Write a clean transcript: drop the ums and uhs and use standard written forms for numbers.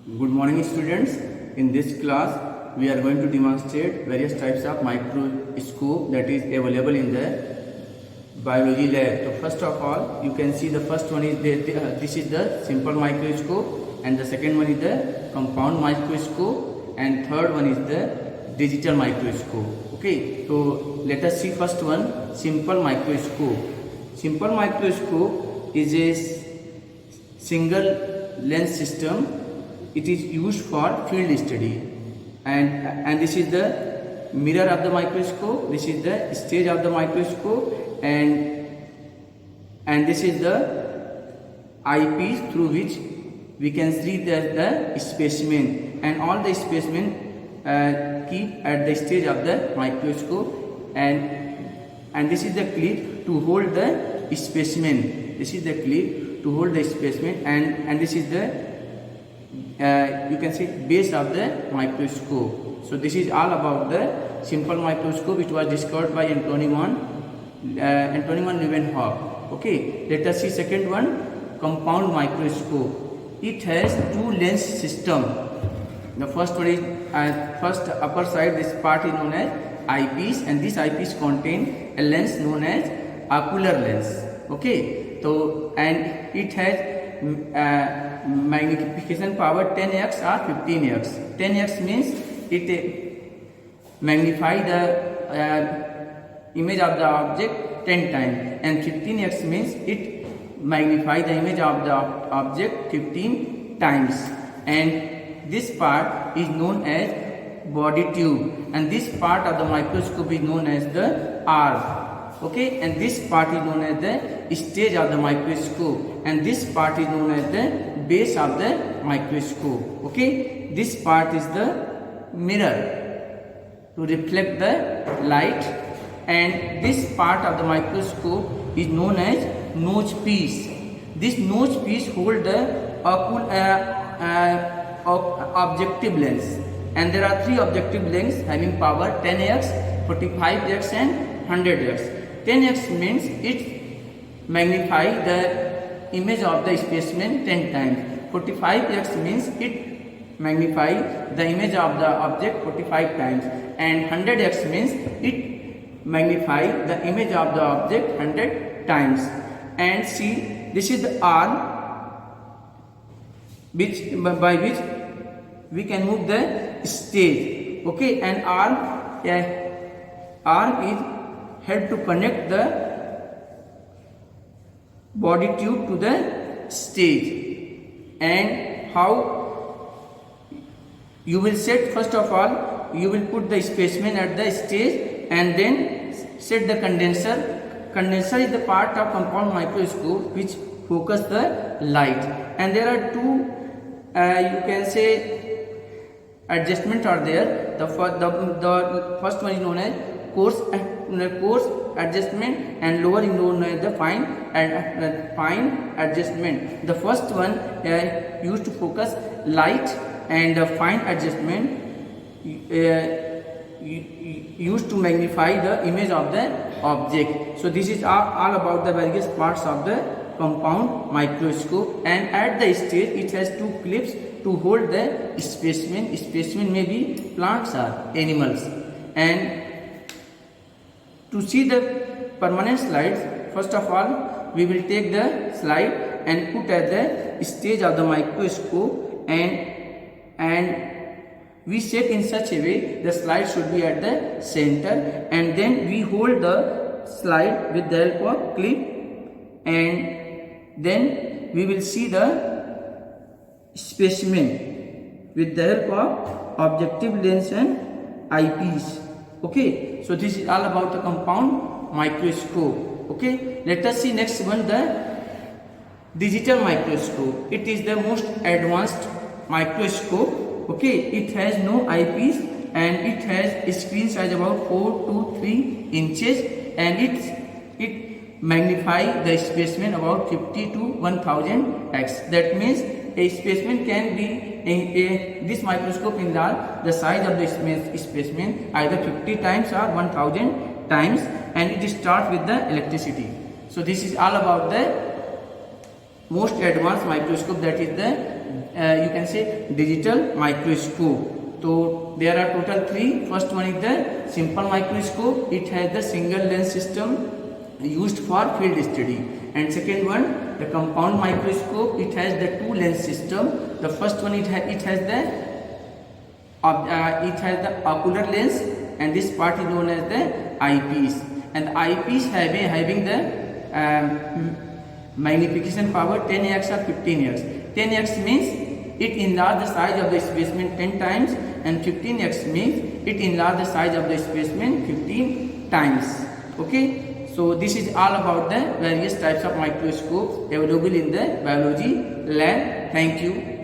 Good morning students. In this class we are going to demonstrate various types of microscope that is available in the biology lab. So first of all you can see the first one is this is the simple microscope, and the second one is the compound microscope, and third one is the digital microscope. Okay, so let us see first one, simple microscope. Simple microscope is a single lens system. It is used for field study, and this is the mirror of the microscope, this is the stage of the microscope, and this is the eyepiece through which we can see the specimen, and all the specimen keep at the stage of the microscope, and this is the clip to hold the specimen. This is the clip to hold the specimen, and this is the you can see base of the microscope. So this is all about the simple microscope, which was discovered by Antony von Leeuwenhoek. Okay, let us see second one, compound microscope. It has two lens system. The first one is first upper side, this part is known as eyepiece, and this eyepiece contain a lens known as ocular lens. Okay, so and it has magnification power 10x or 15x. 10x means it magnify the image of the object 10 times, and 15x means it magnify the image of the object 15 times. And this part is known as body tube, and this part of the microscope is known as the arm. Okay, and this part is known as the stage of the microscope, and this part is known as the base of the microscope. Okay, this part is the mirror to reflect the light, and this part of the microscope is known as nose piece. This nose piece holds the objective lens, and there are three objective lens having power 10x, 45x and 100x. 10x means it magnify the image of the specimen 10 times. 45x means it magnify the image of the object 45 times, and 100x means it magnify the image of the object 100 times. And see, this is the arm by which we can move the stage. Okay, and arm is help to connect the body tube to the stage. And how you will set, first of all you will put the specimen at the stage and then set the condenser. Condenser is the part of compound microscope which focus the light, and there are two you can say adjustments are there. The first one is known as coarse adjustment, and lower is known as the fine adjustment. The first one used to focus light, and the fine adjustment used to magnify the image of the object. So this is all about the various parts of the compound microscope, and at the stage it has two clips to hold the specimen. Specimen may be plants or animals. And to see the permanent slides, first of all we will take the slide and put at the stage of the microscope, and we set in such a way the slide should be at the center, and then we hold the slide with the help of clip, and then we will see the specimen with the help of objective lens and eyepiece. Okay, so this is all about the compound microscope. Okay, let us see next one, the digital microscope. It is the most advanced microscope. Okay, it has no eyepiece, and it has a screen size about 4 to 3 inches, and it magnify the specimen about 50 to 1000x. That means a specimen can be this microscope enlarge the size of the specimen either 50 times or 1000 times, and it starts with the electricity. So this is all about the most advanced microscope, that is the you can say digital microscope. So there are total three. First one is the simple microscope. It has the single lens system used for field study. And second one, the compound microscope. It has the two lens system. The first one it has the ocular lens, and this part is known as the eyepiece. And the eyepiece having the magnification power 10x or 15x. 10x means it enlarge the size of the specimen 10 times, and 15x means it enlarge the size of the specimen 15 times. Okay, so this is all about the various types of microscopes available in the biology lab. Thank you.